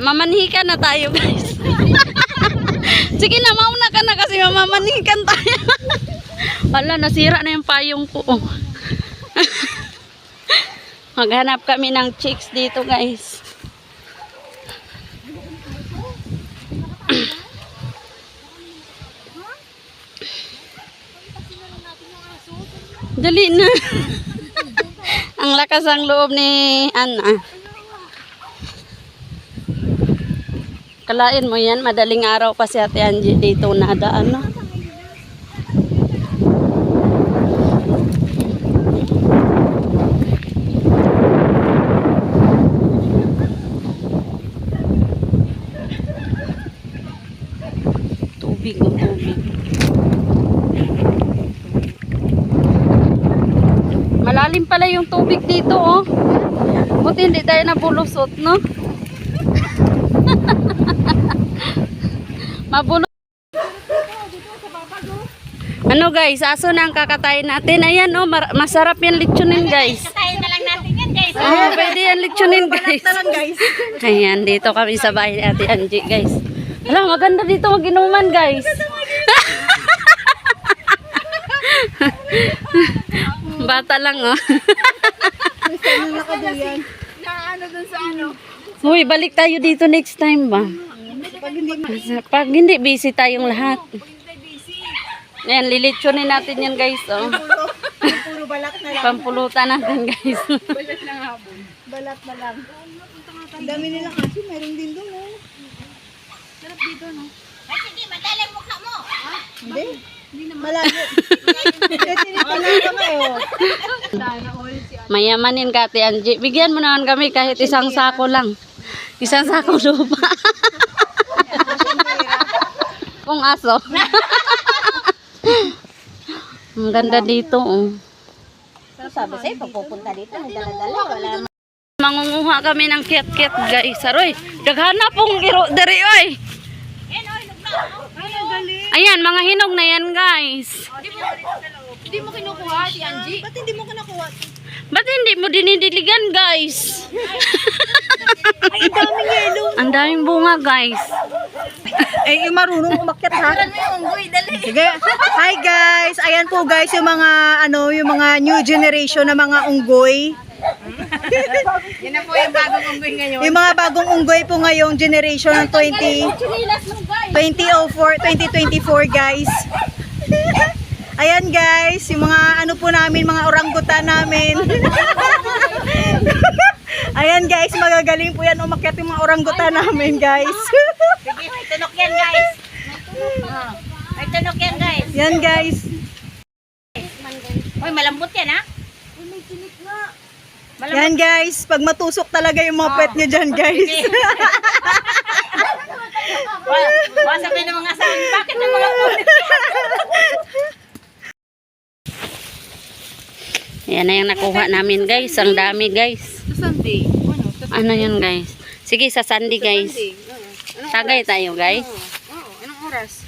Mamanhikan na tayo, guys. Sige na, mauna ka na kasi mamamanhikan tayo. Wala, nasira na yung payong ko. Maghanap kami ng chicks dito, guys. Dali na. Ang lakas ang loob ni Ana. Kalain mo yan, madaling araw pa si Ate Angie dito nadaan, no? Tubig, oh, tubig. Malalim pala yung tubig dito, oh. Buti hindi tayo nabulusot, no? Mabulot. Ano, guys, aso na ang kakatayin natin. Ayan, oh, masarap yan litsunin, guys. Katayin na lang natin yan, guys. Oh, pwede yan litsunin, guys. Ayan, dito kami sa bahay ni Ate Angie, guys. Alam, maganda dito mag-inuman, guys. Bata lang, oh. Uy, balik tayo dito next time ba? Pag hindi busy tayong lahat. Ayan, lilitsunin natin yan, guys, oh. Puro balat na lang. Pampulutan natin, guys. Balat lang habon. Balat na lang. Ang dami nila kasi, mayroon din doon, oh. Sarap dito, no? Ay, sige, madali ang mukha mo. Ha? Hindi. Hindi naman. Malayo. Mayamanin ka, Ate Angie. Bigyan mo naman kami kahit isang sako lang. Isang sako lupa. Kung aso. Ang ganda dito, oh. Pero sabi sa'yo, pag pupunta dito, may dala-dala. Wala naman. Mangunguha kami ng kit-kit, guys. Aroy, daghana pong iro dari, oy. Ayan, mga hinog na yan, guys. Hindi mo kinukuha si Angie? Ba't hindi mo kinukuha? Ba't hindi mo dinidiligan, guys? Ay, ang daming yelo. Ang daming bunga, guys. Eh, marunong umakyat, ha? Sige. Hi, guys. Ayan po, guys, yung mga, yung mga new generation na mga unggoy. Yan na po yung bagong unggoy ngayon. Yung mga bagong unggoy po ngayong generation ng 2024, guys. Ayan, guys, yung mga po namin, mga oranggutan namin. Ayan, guys, magagaling po yan umakyat yung mga oranggutan namin, guys. Sige, may tunok yan, guys. May tunok yan, guys. Yan, guys. Uy, malambot yan, ha? Uy, may tinik nga. Yan, guys, pag matusok talaga yung mga pet nyo dyan, guys. Sabi ng mga asawa, bakit ng mga pulit? Yan na yung nakuha namin, guys. Ang dami, guys. Sunday. Ano yun, guys? Sige, sa Sunday, guys. Tagay tayo, guys. Anong oras?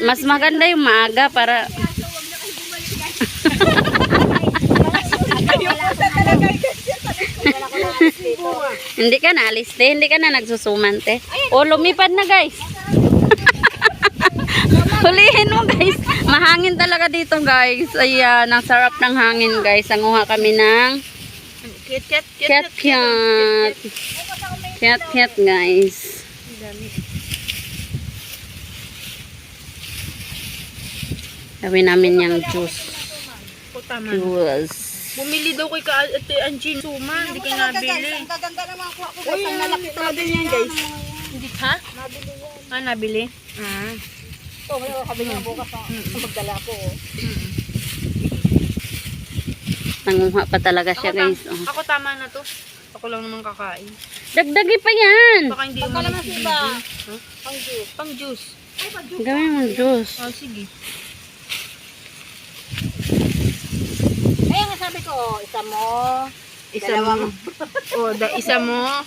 Mas maganda yung maaga para... Hindi ka na alis, te. Hindi ka na nagsusumante. O, lumipad na, guys. Hulihin mo, guys. Mahangin talaga dito, guys. Ayan, ang sarap ng hangin, guys. Nanguha kami ng Kit-kit, guys. Gawin namin yung juice. Bumili daw kay Ate Angie Suma, hindi kayo nabili. Ang gaganda ng mga kuha ko, guys. Ang lalaki talaga yan, guys. Hindi, ha? Nabili yan. Ah, nabili? Ah. Ito, wala ka binang bukas sa magdala ko. Nanguha pa talaga siya, guys. Oh. Ako tama na to. Ako lang naman kakain. Dagdagi pa yan. Baka hindi mo naman iba. Pang juice. Pang juice. Ay, pang juice. Gawin mo juice. Oh, sige. Ay, nga sabi ko, isa mo. Isa mo. Isa mo.